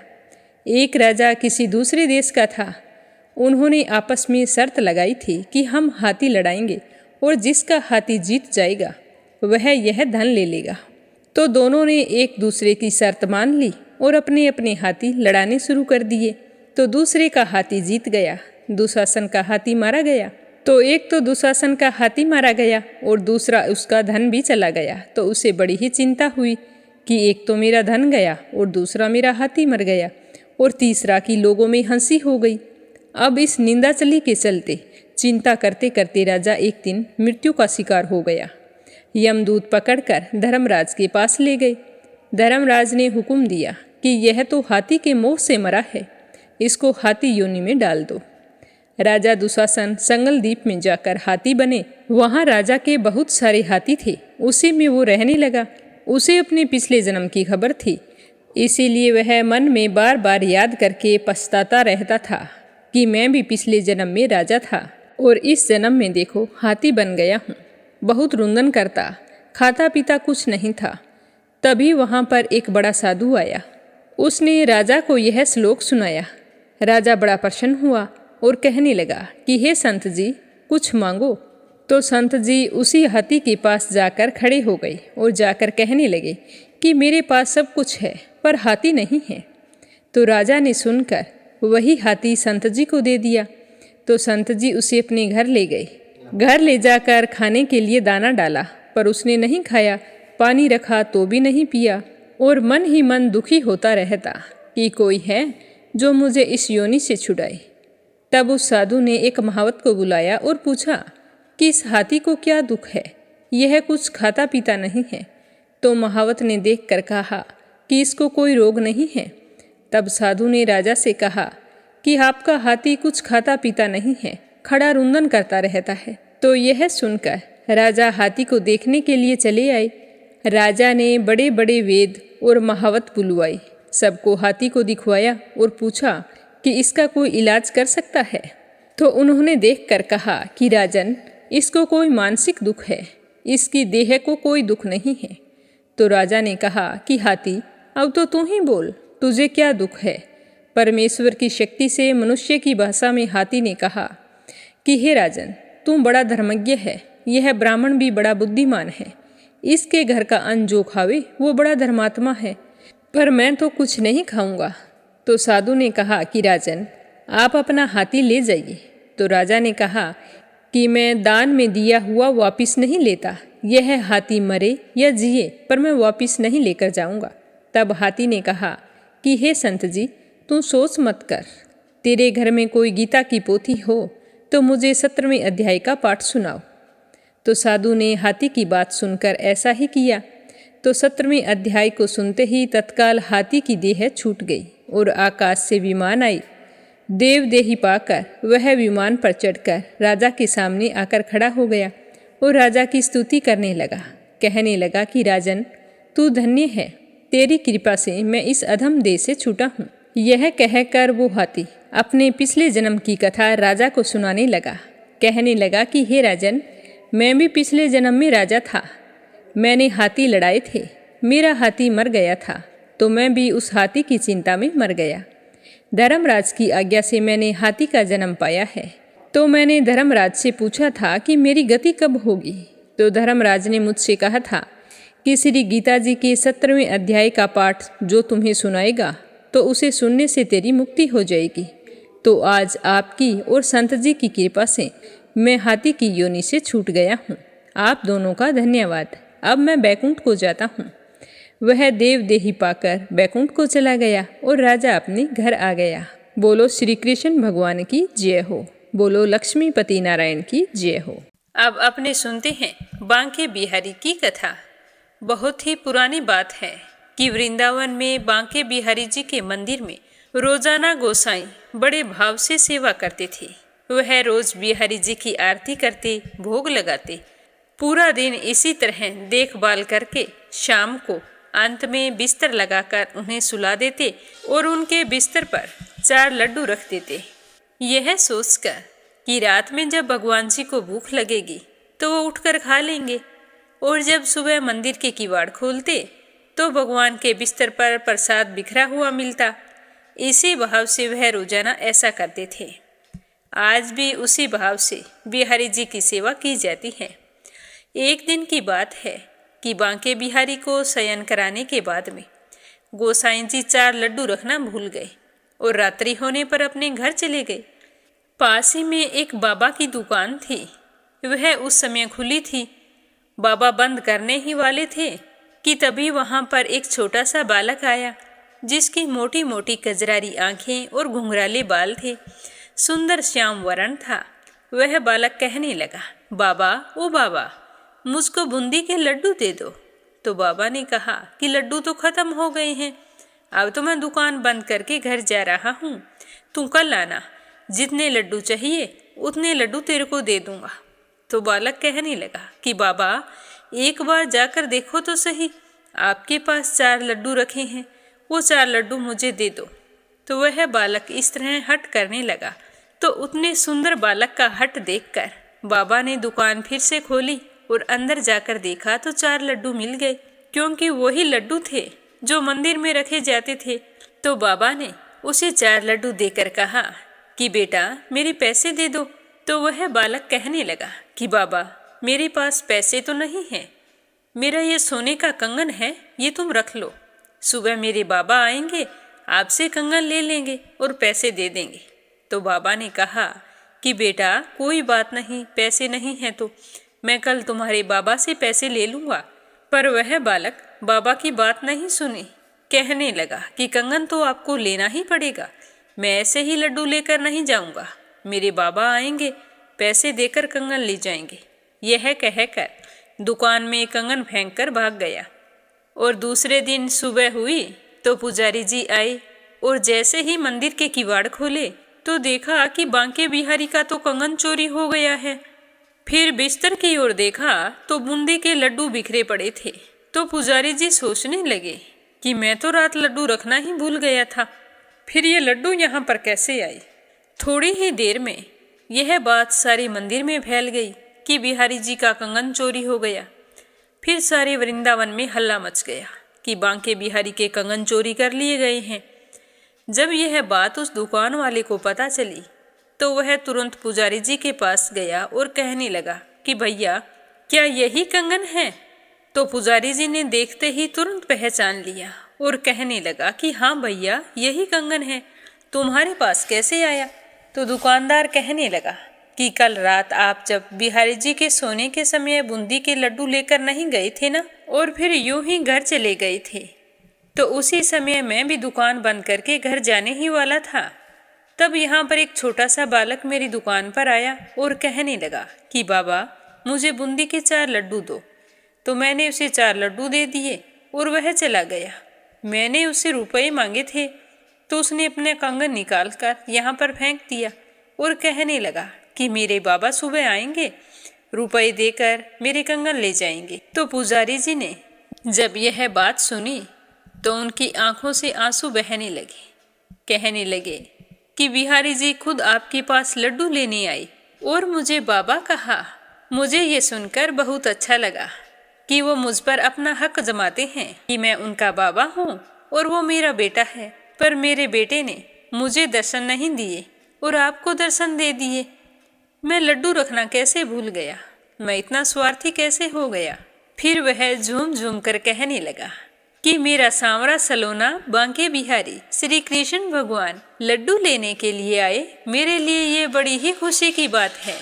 एक राजा किसी दूसरे देश का था। उन्होंने आपस में शर्त लगाई थी कि हम हाथी लड़ाएंगे और जिसका हाथी जीत जाएगा वह यह धन ले लेगा। तो दोनों ने एक दूसरे की शर्त मान ली और अपने अपने हाथी लड़ाने शुरू कर दिए। तो दूसरे का हाथी जीत गया, दुशासन का हाथी मारा गया। तो एक तो दुशासन का हाथी मारा गया और दूसरा उसका धन भी चला गया। तो उसे बड़ी ही चिंता हुई कि एक तो मेरा धन गया और दूसरा मेरा हाथी मर गया और तीसरा की लोगों में हंसी हो गई। अब इस निंदा चली के चलते चिंता करते करते राजा एक दिन मृत्यु का शिकार हो गया। यमदूत पकड़कर धर्मराज के पास ले गए। धर्मराज ने हुक्म दिया कि यह तो हाथी के मोह से मरा है, इसको हाथी योनि में डाल दो। राजा दुशासन संगल द्वीप में जाकर हाथी बने। वहाँ राजा के बहुत सारे हाथी थे, उसी में वो रहने लगा। उसे अपने पिछले जन्म की खबर थी, इसीलिए वह मन में बार बार याद करके पछताता रहता था कि मैं भी पिछले जन्म में राजा था और इस जन्म में देखो हाथी बन गया हूँ। बहुत रुंदन करता, खाता पीता कुछ नहीं था। तभी वहाँ पर एक बड़ा साधु आया। उसने राजा को यह श्लोक सुनाया। राजा बड़ा प्रसन्न हुआ और कहने लगा कि हे संत जी, कुछ मांगो। तो संत जी उसी हाथी के पास जाकर खड़े हो गए और जाकर कहने लगे कि मेरे पास सब कुछ है पर हाथी नहीं है। तो राजा ने सुनकर वही हाथी संत जी को दे दिया। तो संत जी उसे अपने घर ले गए। घर ले जाकर खाने के लिए दाना डाला पर उसने नहीं खाया, पानी रखा तो भी नहीं पिया और मन ही मन दुखी होता रहता कि कोई है जो मुझे इस योनि से छुड़ाए। तब उस साधु ने एक महावत को बुलाया और पूछा कि इस हाथी को क्या दुख है, यह कुछ खाता पीता नहीं है। तो महावत ने देखकर कहा कि इसको कोई रोग नहीं है। तब साधु ने राजा से कहा कि आपका हाथी कुछ खाता पीता नहीं है, खड़ा रुंदन करता रहता है। तो यह सुनकर राजा हाथी को देखने के लिए चले आए। राजा ने बड़े बड़े वेद और महावत बुलवाए सबको हाथी को दिखवाया और पूछा कि इसका कोई इलाज कर सकता है। तो उन्होंने देखकर कहा कि राजन, इसको कोई मानसिक दुख है, इसकी देह को कोई दुख नहीं है। तो राजा ने कहा कि हाथी, अब तो तू ही बोल, तुझे क्या दुख है। परमेश्वर की शक्ति से मनुष्य की भाषा में हाथी ने कहा कि हे राजन, तू बड़ा धर्मज्ञ है, यह ब्राह्मण भी बड़ा बुद्धिमान है, इसके घर का अन्न जो खावे वो बड़ा धर्मात्मा है, पर मैं तो कुछ नहीं खाऊंगा। तो साधु ने कहा कि राजन, आप अपना हाथी ले जाइए। तो राजा ने कहा कि मैं दान में दिया हुआ वापिस नहीं लेता, यह हाथी मरे या जिए पर मैं वापिस नहीं लेकर जाऊंगा। तब हाथी ने कहा कि हे संत जी, तू सोच मत कर, तेरे घर में कोई गीता की पोथी हो तो मुझे 17वें अध्याय का पाठ सुनाओ। तो साधु ने हाथी की बात सुनकर ऐसा ही किया। तो 17वें अध्याय को सुनते ही तत्काल हाथी की देह छूट गई और आकाश से विमान आई। देव देही पाकर वह विमान पर चढ़कर राजा के सामने आकर खड़ा हो गया और राजा की स्तुति करने लगा। कहने लगा कि राजन, तू धन्य है, तेरी कृपा से मैं इस अधम देह से छूटा हूँ। यह कहकर वो हाथी अपने पिछले जन्म की कथा राजा को सुनाने लगा। कहने लगा कि हे राजन, मैं भी पिछले जन्म में राजा था, मैंने हाथी लड़ाए थे, मेरा हाथी मर गया था तो मैं भी उस हाथी की चिंता में मर गया। धर्मराज की आज्ञा से मैंने हाथी का जन्म पाया है। तो मैंने धर्मराज से पूछा था कि मेरी गति कब होगी। तो धर्मराज ने मुझसे कहा था कि श्री गीता जी के 17वें अध्याय का पाठ जो तुम्हें सुनाएगा तो उसे सुनने से तेरी मुक्ति हो जाएगी। तो आज आपकी और संत जी की कृपा से मैं हाथी की योनि से छूट गया हूँ। आप दोनों का धन्यवाद। अब मैं बैकुंठ को जाता हूँ। वह देव देही पाकर बैकुंठ को चला गया और राजा अपने घर आ गया। बोलो श्री कृष्ण भगवान की जय हो। बोलो लक्ष्मीपति नारायण की जय हो। अब अपने सुनते हैं बांके बिहारी की कथा। बहुत ही पुरानी बात है कि वृंदावन में बांके बिहारी जी के मंदिर में रोजाना गोसाई बड़े भाव से सेवा करते थे। वह रोज बिहारी जी की आरती करते, भोग लगाते, पूरा दिन इसी तरह देखभाल करके शाम को अंत में बिस्तर लगाकर उन्हें सुला देते और उनके बिस्तर पर 4 लड्डू रख देते, यह सोचकर कि रात में जब भगवान जी को भूख लगेगी तो वो उठकर खा लेंगे। और जब सुबह मंदिर के किवाड़ खोलते तो भगवान के बिस्तर पर प्रसाद बिखरा हुआ मिलता। इसी भाव से वह रोजाना ऐसा करते थे। आज भी उसी भाव से बिहारी जी की सेवा की जाती है। एक दिन की बात है कि बांके बिहारी को शयन कराने के बाद में गोसाई जी 4 लड्डू रखना भूल गए और रात्रि होने पर अपने घर चले गए। पास ही में एक बाबा की दुकान थी, वह उस समय खुली थी। बाबा बंद करने ही वाले थे कि तभी वहां पर एक छोटा सा बालक आया, जिसकी मोटी मोटी कजरारी आंखें और घुंघराले बाल थे। सुंदर श्याम वर्ण था। वह बालक कहने लगा, बाबा, ओ बाबा, मुझको बूंदी के लड्डू दे दो। तो बाबा ने कहा कि लड्डू तो खत्म हो गए हैं, अब तो मैं दुकान बंद करके घर जा रहा हूँ, तू कल आना, जितने लड्डू चाहिए उतने लड्डू तेरे को दे दूंगा। तो बालक कहने लगा कि बाबा, एक बार जाकर देखो तो सही, आपके पास 4 लड्डू रखे हैं, वो 4 लड्डू मुझे दे दो। तो वह बालक इस तरह हट करने लगा। तो उतने सुंदर बालक का हट देखकर बाबा ने दुकान फिर से खोली और अंदर जाकर देखा तो 4 लड्डू मिल गए, क्योंकि वही लड्डू थे जो मंदिर में रखे जाते थे। तो बाबा ने उसे 4 लड्डू देकर कहा कि बेटा, मेरे पैसे दे दो। तो वह बालक कहने लगा कि बाबा, मेरे पास पैसे तो नहीं हैं, मेरा ये सोने का कंगन है, ये तुम रख लो, सुबह मेरे बाबा आएंगे, आपसे कंगन ले लेंगे और पैसे दे देंगे। तो बाबा ने कहा कि बेटा, कोई बात नहीं, पैसे नहीं हैं तो मैं कल तुम्हारे बाबा से पैसे ले लूँगा। पर वह बालक बाबा की बात नहीं सुनी, कहने लगा कि कंगन तो आपको लेना ही पड़ेगा, मैं ऐसे ही लड्डू लेकर नहीं जाऊँगा, मेरे बाबा आएंगे, पैसे देकर कंगन ले जाएंगे। यह कहकर दुकान में कंगन फेंक कर भाग गया। और दूसरे दिन सुबह हुई तो पुजारी जी आए और जैसे ही मंदिर के किवाड़ खोले तो देखा कि बांके बिहारी का तो कंगन चोरी हो गया है। फिर बिस्तर की ओर देखा तो बूंदी के लड्डू बिखरे पड़े थे। तो पुजारी जी सोचने लगे कि मैं तो रात लड्डू रखना ही भूल गया था, फिर ये लड्डू यहाँ पर कैसे आई। थोड़ी ही देर में यह बात सारे मंदिर में फैल गई कि बिहारी जी का कंगन चोरी हो गया। फिर सारे वृंदावन में हल्ला मच गया कि बांके बिहारी के कंगन चोरी कर लिए गए हैं। जब यह बात उस दुकान वाले को पता चली तो वह तुरंत पुजारी जी के पास गया और कहने लगा कि भैया क्या यही कंगन है। तो पुजारी जी ने देखते ही तुरंत पहचान लिया और कहने लगा कि हाँ भैया यही कंगन है, तुम्हारे पास कैसे आया। तो दुकानदार कहने लगा कि कल रात आप जब बिहारी जी के सोने के समय बूंदी के लड्डू लेकर नहीं गए थे ना, और फिर यूं ही घर चले गए थे, तो उसी समय मैं भी दुकान बंद करके घर जाने ही वाला था। तब यहाँ पर एक छोटा सा बालक मेरी दुकान पर आया और कहने लगा कि बाबा मुझे बूंदी के 4 लड्डू दो। तो मैंने उसे 4 लड्डू दे दिए और वह चला गया। मैंने उससे रुपए मांगे थे तो उसने अपने कंगन निकाल कर यहाँ पर फेंक दिया और कहने लगा कि मेरे बाबा सुबह आएंगे, रुपए देकर मेरे कंगन ले जाएंगे। तो पुजारी जी ने जब यह बात सुनी तो उनकी आंखों से आंसू बहने लगे। कहने लगे कि बिहारी जी खुद आपके पास लड्डू लेने आए और मुझे बाबा कहा। मुझे ये सुनकर बहुत अच्छा लगा कि वो मुझ पर अपना हक जमाते हैं कि मैं उनका बाबा हूँ और वो मेरा बेटा है। पर मेरे बेटे ने मुझे दर्शन नहीं दिए और आपको दर्शन दे दिए। मैं लड्डू रखना कैसे भूल गया, मैं इतना स्वार्थी कैसे हो गया। फिर वह झूम झूम कर कहने लगा कि मेरा सांवरा सलोना बांके बिहारी श्री कृष्ण भगवान लड्डू लेने के लिए आए, मेरे लिए ये बड़ी ही खुशी की बात है।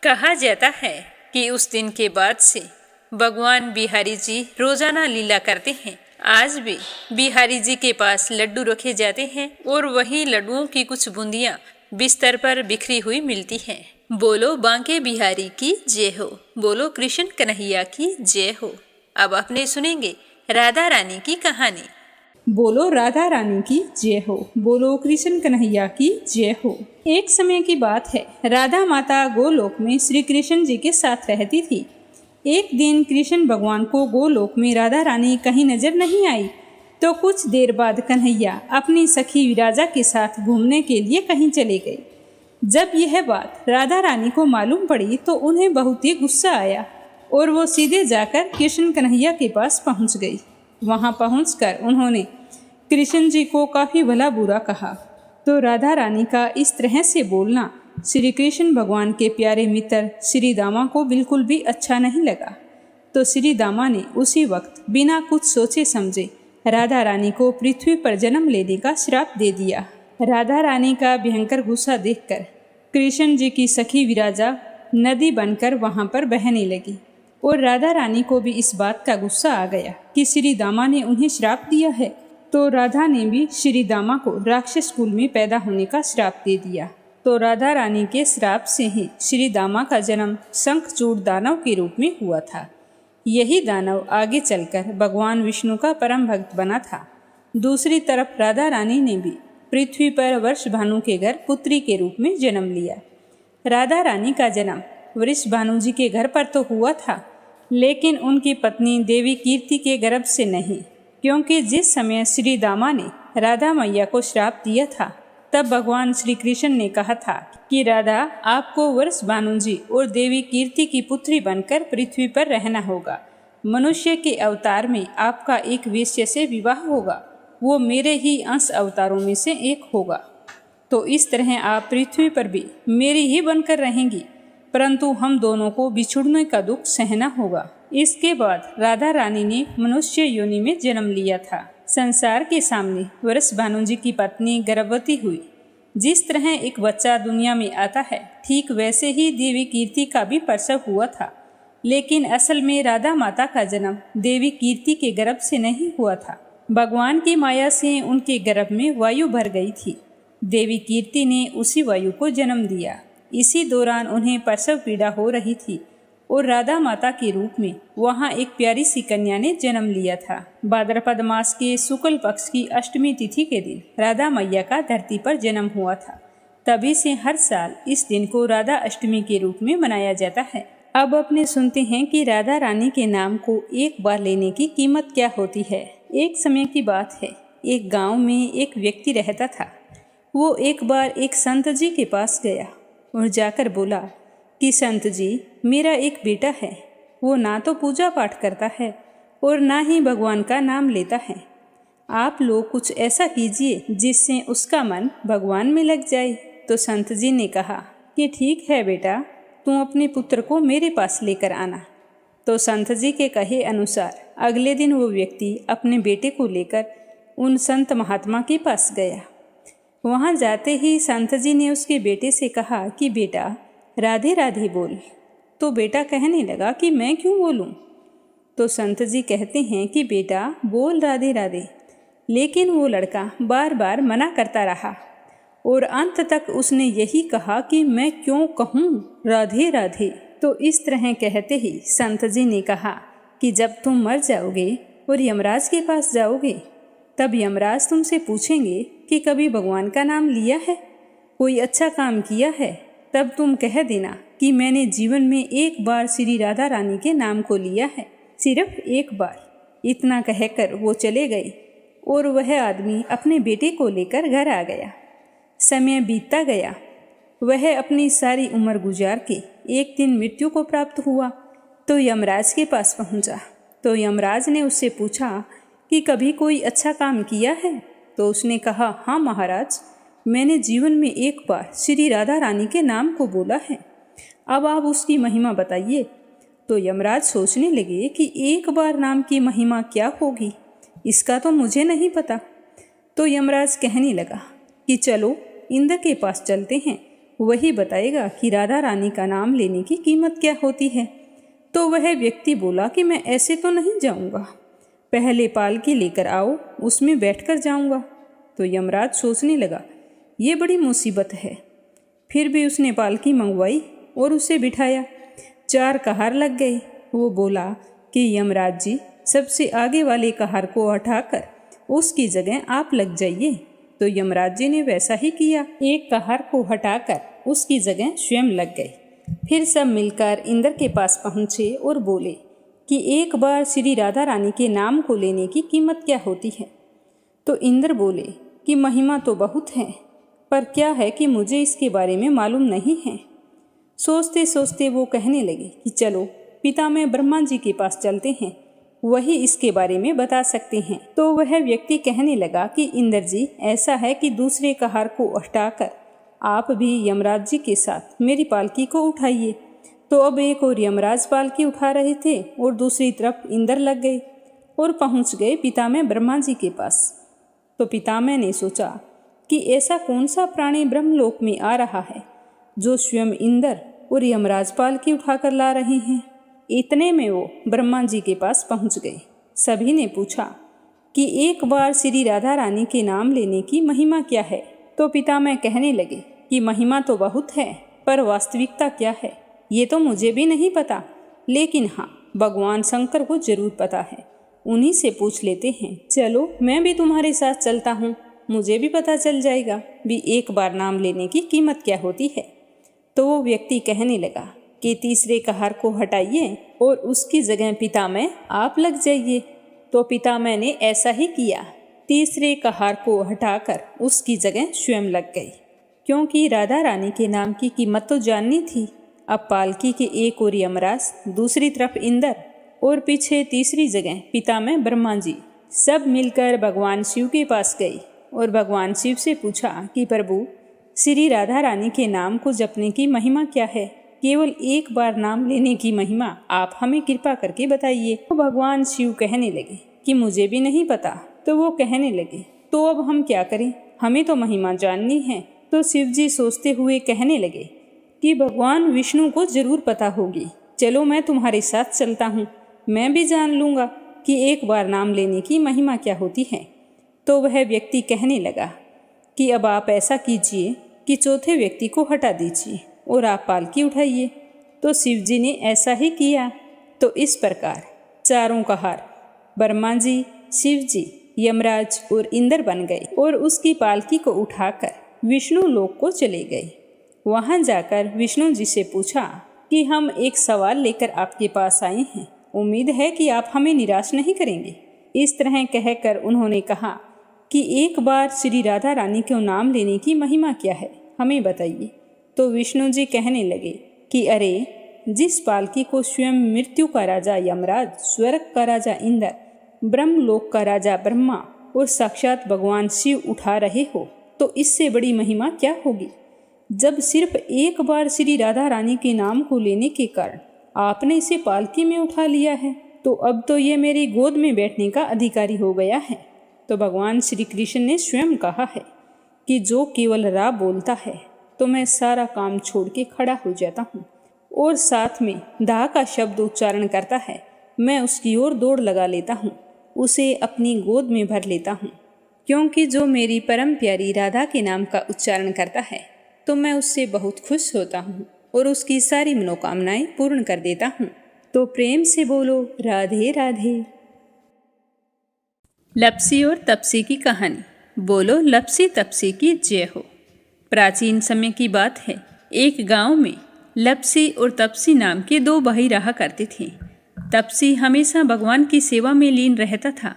कहा जाता है कि उस दिन के बाद से भगवान बिहारी जी रोजाना लीला करते हैं। आज भी बिहारी जी के पास लड्डू रखे जाते हैं और वही लड्डुओं की कुछ बूंदियां बिस्तर पर बिखरी हुई मिलती हैं। बोलो बांके बिहारी की जय हो, बोलो कृष्ण कन्हैया की जय हो। अब अपने सुनेंगे राधा रानी की कहानी। बोलो राधा रानी की जय हो, बोलो कृष्ण कन्हैया की जय हो। एक समय की बात है, राधा माता गोलोक में श्री कृष्ण जी के साथ रहती थी। एक दिन कृष्ण भगवान को गोलोक में राधा रानी कहीं नजर नहीं आई, तो कुछ देर बाद कन्हैया अपनी सखी विराजा के साथ घूमने के लिए कहीं चले गए। जब यह बात राधा रानी को मालूम पड़ी तो उन्हें बहुत ही गुस्सा आया और वो सीधे जाकर कृष्ण कन्हैया के पास पहुंच गई। वहां पहुंचकर उन्होंने कृष्ण जी को काफ़ी भला बुरा कहा। तो राधा रानी का इस तरह से बोलना श्री कृष्ण भगवान के प्यारे मित्र श्री दामा को बिल्कुल भी अच्छा नहीं लगा। तो श्री दामा ने उसी वक्त बिना कुछ सोचे समझे राधा रानी को पृथ्वी पर जन्म लेने का श्राप दे दिया। राधा रानी का भयंकर गुस्सा देखकर कृष्ण जी की सखी विराजा नदी बनकर वहां पर बहने लगी और राधा रानी को भी इस बात का गुस्सा आ गया कि श्री दामा ने उन्हें श्राप दिया है। तो राधा ने भी श्री दामा को राक्षस कुल में पैदा होने का श्राप दे दिया। तो राधा रानी के श्राप से ही श्री दामा का जन्म शंखचूड़ दानव के रूप में हुआ था। यही दानव आगे चलकर भगवान विष्णु का परम भक्त बना था। दूसरी तरफ राधा रानी ने भी पृथ्वी पर वर्ष भानु के घर पुत्री के रूप में जन्म लिया। राधा रानी का जन्म वृष भानु जी के घर पर तो हुआ था, लेकिन उनकी पत्नी देवी कीर्ति के गर्भ से नहीं, क्योंकि जिस समय श्री दामा ने राधा मैया को श्राप दिया था तब भगवान श्री कृष्ण ने कहा था कि राधा आपको वर्ष भानु जी और देवी कीर्ति की पुत्री बनकर पृथ्वी पर रहना होगा। मनुष्य के अवतार में आपका एक वेश्या से विवाह होगा, वो मेरे ही अंश अवतारों में से एक होगा। तो इस तरह आप पृथ्वी पर भी मेरी ही बनकर रहेंगी, परंतु हम दोनों को बिछुड़ने का दुख सहना होगा। इसके बाद राधा रानी ने मनुष्य योनि में जन्म लिया था। संसार के सामने वर्ष भानु जी की पत्नी गर्भवती हुई। जिस तरह एक बच्चा दुनिया में आता है, ठीक वैसे ही देवी कीर्ति का भी प्रसव हुआ था, लेकिन असल में राधा माता का जन्म देवी कीर्ति के गर्भ से नहीं हुआ था। भगवान की माया से उनके गर्भ में वायु भर गई थी। देवी कीर्ति ने उसी वायु को जन्म दिया। इसी दौरान उन्हें प्रसव पीड़ा हो रही थी और राधा माता के रूप में वहाँ एक प्यारी सी कन्या ने जन्म लिया था। भाद्रपद मास के शुक्ल पक्ष की अष्टमी तिथि के दिन राधा मैया का धरती पर जन्म हुआ था। तभी से हर साल इस दिन को राधा अष्टमी के रूप में मनाया जाता है। अब अपने सुनते हैं कि राधा रानी के नाम को एक बार लेने की कीमत क्या होती है। एक समय की बात है, एक गांव में एक व्यक्ति रहता था। वो एक बार एक संत जी के पास गया और जाकर बोला कि संत जी, मेरा एक बेटा है। वो ना तो पूजा पाठ करता है और ना ही भगवान का नाम लेता है। आप लोग कुछ ऐसा कीजिए जिससे उसका मन भगवान में लग जाए। तो संत जी ने कहा कि ठीक है बेटा, तुम अपने पुत्र को मेरे पास लेकर आना। तो संत जी के कहे अनुसार अगले दिन वो व्यक्ति अपने बेटे को लेकर उन संत महात्मा के पास गया। वहाँ जाते ही संत जी ने उसके बेटे से कहा कि बेटा, राधे राधे बोल। तो बेटा कहने लगा कि मैं क्यों बोलूँ। तो संत जी कहते हैं कि बेटा बोल राधे राधे। लेकिन वो लड़का बार बार मना करता रहा और अंत तक उसने यही कहा कि मैं क्यों कहूँ राधे राधे। तो इस तरह कहते ही संत जी ने कहा कि जब तुम मर जाओगे और यमराज के पास जाओगे, तब यमराज तुमसे पूछेंगे कि कभी भगवान का नाम लिया है, कोई अच्छा काम किया है, तब तुम कह देना कि मैंने जीवन में एक बार श्री राधा रानी के नाम को लिया है, सिर्फ एक बार। इतना कहकर वो चले गए और वह आदमी अपने बेटे को लेकर घर आ गया। समय बीतता गया। वह अपनी सारी उम्र गुजार के एक दिन मृत्यु को प्राप्त हुआ तो यमराज के पास पहुंचा। तो यमराज ने उससे पूछा कि कभी कोई अच्छा काम किया है। तो उसने कहा, हाँ महाराज, मैंने जीवन में एक बार श्री राधा रानी के नाम को बोला है। अब आप उसकी महिमा बताइए। तो यमराज सोचने लगे कि एक बार नाम की महिमा क्या होगी, इसका तो मुझे नहीं पता। तो यमराज कहने लगा कि चलो इंद्र के पास चलते हैं, वही बताएगा कि राधा रानी का नाम लेने की कीमत क्या होती है। तो वह व्यक्ति बोला कि मैं ऐसे तो नहीं जाऊंगा, पहले पालकी लेकर आओ, उसमें बैठकर जाऊंगा। तो यमराज सोचने लगा ये बड़ी मुसीबत है। फिर भी उसने पालकी मंगवाई और उसे बिठाया। 4 कहार लग गए। वो बोला कि यमराज जी, सबसे आगे वाले कहार को हटाकर उसकी जगह आप लग जाइए। तो यमराज जी ने वैसा ही किया, एक कहार को हटाकर उसकी जगह स्वयं लग गए। फिर सब मिलकर इंद्र के पास पहुँचे और बोले कि एक बार श्री राधा रानी के नाम को लेने की कीमत क्या होती है। तो इंद्र बोले कि महिमा तो बहुत है, पर क्या है कि मुझे इसके बारे में मालूम नहीं है। सोचते सोचते वो कहने लगे कि चलो पितामह ब्रह्मा जी के पास चलते हैं, वही इसके बारे में बता सकते हैं। तो वह व्यक्ति कहने लगा कि इंद्र जी, ऐसा है कि दूसरे कहार को हटाकर आप भी यमराज जी के साथ मेरी पालकी को उठाइए। तो अब एक और यमराज पालकी उठा रहे थे और दूसरी तरफ इंद्र लग गए और पहुंच गए पितामह ब्रह्मा जी के पास। तो पितामह ने सोचा कि ऐसा कौन सा प्राणी ब्रह्मलोक में आ रहा है जो स्वयं इंद्र और यमराज पालकी उठाकर ला रहे हैं। इतने में वो ब्रह्मा जी के पास पहुंच गए। सभी ने पूछा कि एक बार श्री राधा रानी के नाम लेने की महिमा क्या है। तो पितामह कहने लगे कि महिमा तो बहुत है, पर वास्तविकता क्या है ये तो मुझे भी नहीं पता, लेकिन हाँ, भगवान शंकर को जरूर पता है, उन्हीं से पूछ लेते हैं। चलो मैं भी तुम्हारे साथ चलता हूँ, मुझे भी पता चल जाएगा भी एक बार नाम लेने की कीमत क्या होती है। तो वो व्यक्ति कहने लगा कि तीसरे कहार को हटाइए और उसकी जगह पितामह आप लग जाइए। तो पितामह ने ऐसा ही किया, तीसरे कहार को हटाकर उसकी जगह स्वयं लग गई, क्योंकि राधा रानी के नाम की कीमत तो जाननी थी। अब पालकी के एक ओर यमराज, दूसरी तरफ इंद्र और पीछे तीसरी जगह पितामह ब्रह्मा जी सब मिलकर भगवान शिव के पास गए और भगवान शिव से पूछा कि प्रभु, श्री राधा रानी के नाम को जपने की महिमा क्या है, केवल एक बार नाम लेने की महिमा आप हमें कृपा करके बताइए। तो भगवान शिव कहने लगे कि मुझे भी नहीं पता। तो वो कहने लगे तो अब हम क्या करें, हमें तो महिमा जाननी है। तो शिव जी सोचते हुए कहने लगे कि भगवान विष्णु को जरूर पता होगी, चलो मैं तुम्हारे साथ चलता हूँ, मैं भी जान लूँगा कि एक बार नाम लेने की महिमा क्या होती है। तो वह व्यक्ति कहने लगा कि अब आप ऐसा कीजिए कि चौथे व्यक्ति को हटा दीजिए और आप पालकी उठाइए। तो शिव जी ने ऐसा ही किया। तो इस प्रकार चारों कहार ब्रह्मा जी, शिव जी, यमराज और इंद्र बन गए और उसकी पालकी को उठाकर विष्णु लोक को चले गए। वहां जाकर विष्णु जी से पूछा कि हम एक सवाल लेकर आपके पास आए हैं, उम्मीद है कि आप हमें निराश नहीं करेंगे। इस तरह कहकर उन्होंने कहा कि एक बार श्री राधा रानी को नाम लेने की महिमा क्या है, हमें बताइए। तो विष्णु जी कहने लगे कि अरे, जिस पालकी को स्वयं मृत्यु का राजा यमराज, स्वर्ग का राजा इंद्र, ब्रह्मलोक का राजा ब्रह्मा और साक्षात भगवान शिव उठा रहे हो, तो इससे बड़ी महिमा क्या होगी। जब सिर्फ एक बार श्री राधा रानी के नाम को लेने के कारण आपने इसे पालकी में उठा लिया है, तो अब तो ये मेरी गोद में बैठने का अधिकारी हो गया है। तो भगवान श्री कृष्ण ने स्वयं कहा है कि जो केवल रा बोलता है तो मैं सारा काम छोड़ के खड़ा हो जाता हूँ, और साथ में धा का शब्द उच्चारण करता है, मैं उसकी ओर दौड़ लगा लेता हूँ, उसे अपनी गोद में भर लेता हूँ। क्योंकि जो मेरी परम प्यारी राधा के नाम का उच्चारण करता है तो मैं उससे बहुत खुश होता हूँ और उसकी सारी मनोकामनाएं पूर्ण कर देता हूँ। तो प्रेम से बोलो राधे राधे। लप्सी और तपसी की कहानी। बोलो लप्सी तपसी की जय हो। प्राचीन समय की बात है, एक गांव में लप्सी और तपसी नाम के दो भाई रहा करते थे। तपसी हमेशा भगवान की सेवा में लीन रहता था,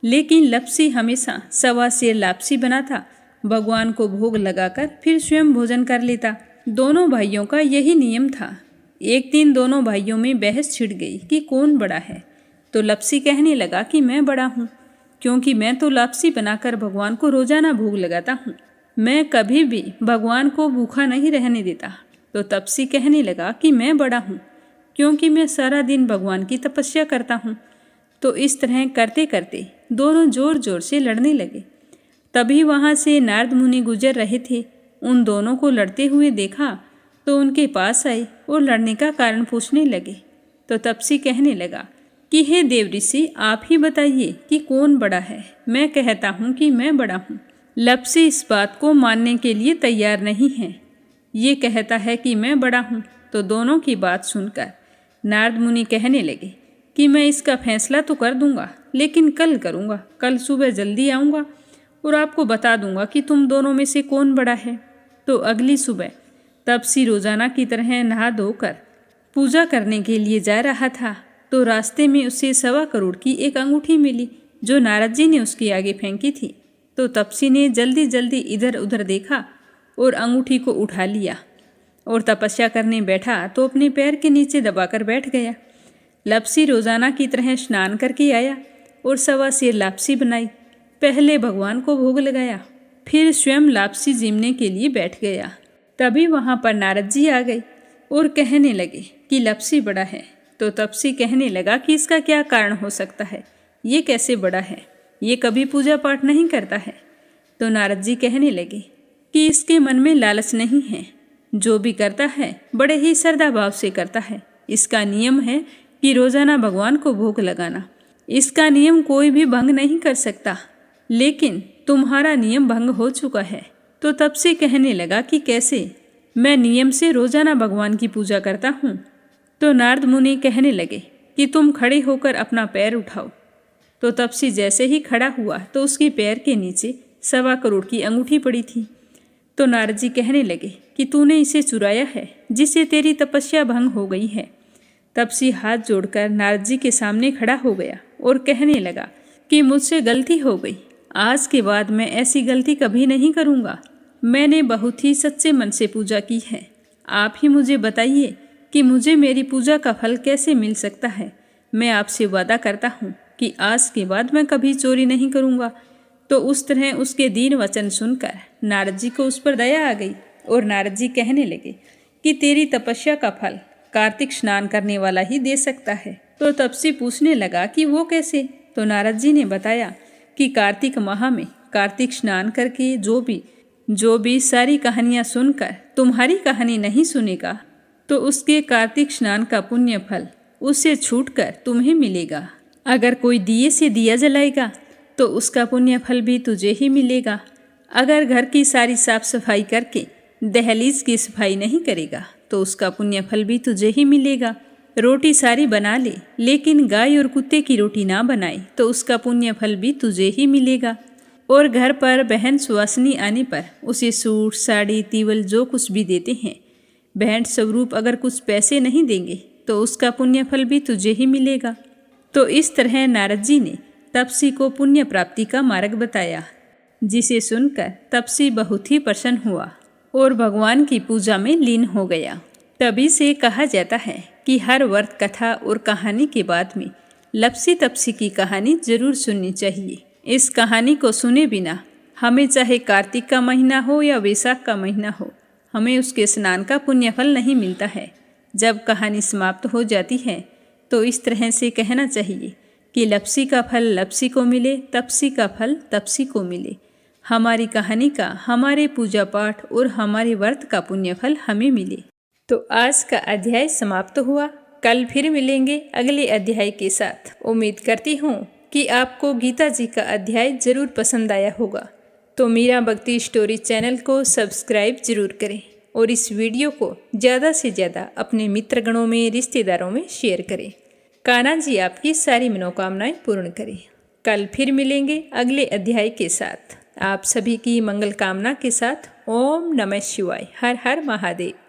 लेकिन लप्सी हमेशा सवा सेर लापसी बनाता, भगवान को भोग लगाकर फिर स्वयं भोजन कर लेता। दोनों भाइयों का यही नियम था। एक दिन दोनों भाइयों में बहस छिड़ गई कि कौन बड़ा है। तो लप्सी कहने लगा कि मैं बड़ा हूँ, क्योंकि मैं तो लापसी बनाकर भगवान को रोजाना भोग लगाता हूँ, मैं कभी भी भगवान को भूखा नहीं रहने देता। तो तपसी कहने लगा कि मैं बड़ा हूँ, क्योंकि मैं सारा दिन भगवान की तपस्या करता हूँ। तो इस तरह करते करते दोनों जोर जोर से लड़ने लगे। तभी वहाँ से नारद मुनि गुजर रहे थे। उन दोनों को लड़ते हुए देखा तो उनके पास आए और लड़ने का कारण पूछने लगे। तो तपसी कहने लगा कि हे देव ऋषि, आप ही बताइए कि कौन बड़ा है। मैं कहता हूँ कि मैं बड़ा हूँ। लप्सी इस बात को मानने के लिए तैयार नहीं है, ये कहता है कि मैं बड़ा हूँ। तो दोनों की बात सुनकर नारद मुनि कहने लगे कि मैं इसका फैसला तो कर दूंगा, लेकिन कल करूंगा। कल सुबह जल्दी आऊँगा और आपको बता दूंगा कि तुम दोनों में से कौन बड़ा है। तो अगली सुबह तपसी रोजाना की तरह नहा धोकर पूजा करने के लिए जा रहा था। तो रास्ते में उसे 1.25 करोड़ की एक अंगूठी मिली, जो नारद जी ने उसके आगे फेंकी थी। तो तपसी ने जल्दी जल्दी इधर उधर देखा और अंगूठी को उठा लिया और तपस्या करने बैठा तो अपने पैर के नीचे दबाकर बैठ गया। लप्सी रोजाना की तरह स्नान करके आया और 1.25 सेर लापसी बनाई। पहले भगवान को भोग लगाया, फिर स्वयं लापसी जीमने के लिए बैठ गया। तभी वहाँ पर नारद जी आ गए और कहने लगे कि लप्सी बड़ा है। तो तपसी कहने लगा कि इसका क्या कारण हो सकता है, ये कैसे बड़ा है, ये कभी पूजा पाठ नहीं करता है। तो नारद जी कहने लगे कि इसके मन में लालच नहीं है, जो भी करता है बड़े ही श्रद्धा भाव से करता है। इसका नियम है कि रोजाना भगवान को भोग लगाना। इसका नियम कोई भी भंग नहीं कर सकता, लेकिन तुम्हारा नियम भंग हो चुका है। तो तब से कहने लगा कि कैसे, मैं नियम से रोजाना भगवान की पूजा करता हूँ। तो नारद मुनि कहने लगे कि तुम खड़े होकर अपना पैर उठाओ। तो तपसी जैसे ही खड़ा हुआ तो उसके पैर के नीचे 1.25 करोड़ की अंगूठी पड़ी थी। तो नारद जी कहने लगे कि तूने इसे चुराया है, जिससे तेरी तपस्या भंग हो गई है। तपसी हाथ जोड़कर नारद जी के सामने खड़ा हो गया और कहने लगा कि मुझसे गलती हो गई, आज के बाद मैं ऐसी गलती कभी नहीं करूँगा। मैंने बहुत ही सच्चे मन से पूजा की है। आप ही मुझे बताइए कि मुझे मेरी पूजा का फल कैसे मिल सकता है। मैं आपसे वादा करता हूँ कि आज के बाद मैं कभी चोरी नहीं करूँगा। तो उस तरह उसके दीन वचन सुनकर नारद जी को उस पर दया आ गई और नारद जी कहने लगे कि तेरी तपस्या का फल कार्तिक स्नान करने वाला ही दे सकता है। तो तपसी पूछने लगा कि वो कैसे। तो नारद जी ने बताया कि कार्तिक माह में कार्तिक स्नान करके जो भी सारी कहानियाँ सुनकर तुम्हारी कहानी नहीं सुनेगा, तो उसके कार्तिक स्नान का पुण्य फल उससे छूटकर तुम्हें मिलेगा। अगर कोई दिए से दिया जलाएगा तो उसका पुण्य फल भी तुझे ही मिलेगा। अगर घर की सारी साफ सफाई करके दहलीज की सफाई नहीं करेगा तो उसका पुण्य फल भी तुझे ही मिलेगा। रोटी सारी बना ले, लेकिन गाय और कुत्ते की रोटी ना बनाए तो उसका पुण्य फल भी तुझे ही मिलेगा। और घर पर बहन सुवासिनी आने पर उसे सूट, साड़ी, तीवल जो कुछ भी देते हैं, भेंट स्वरूप अगर कुछ पैसे नहीं देंगे तो उसका पुण्य फल भी तुझे ही मिलेगा। तो इस तरह नारद जी ने तपसी को पुण्य प्राप्ति का मार्ग बताया, जिसे सुनकर तपसी बहुत ही प्रसन्न हुआ और भगवान की पूजा में लीन हो गया। तभी से कहा जाता है कि हर व्रत कथा और कहानी के बाद में लपसी तपसी की कहानी जरूर सुननी चाहिए। इस कहानी को सुने बिना हमें चाहे कार्तिक का महीना हो या वैशाख का महीना हो, हमें उसके स्नान का पुण्य फल नहीं मिलता है। जब कहानी समाप्त हो जाती है तो इस तरह से कहना चाहिए कि लपसी का फल लपसी को मिले, तपसी का फल तपसी को मिले। हमारी कहानी का, हमारे पूजा पाठ और हमारे व्रत का पुण्य फल हमें मिले। तो आज का अध्याय समाप्त हुआ। कल फिर मिलेंगे अगले अध्याय के साथ। उम्मीद करती हूँ कि आपको गीता जी का अध्याय जरूर पसंद आया होगा। तो मीरा भक्ति स्टोरी चैनल को सब्सक्राइब जरूर करें और इस वीडियो को ज़्यादा से ज़्यादा अपने मित्रगणों में, रिश्तेदारों में शेयर करें। कान्हा जी आपकी सारी मनोकामनाएं पूर्ण करें। कल फिर मिलेंगे अगले अध्याय के साथ। आप सभी की मंगल कामना के साथ ओम नमः शिवाय। हर हर महादेव।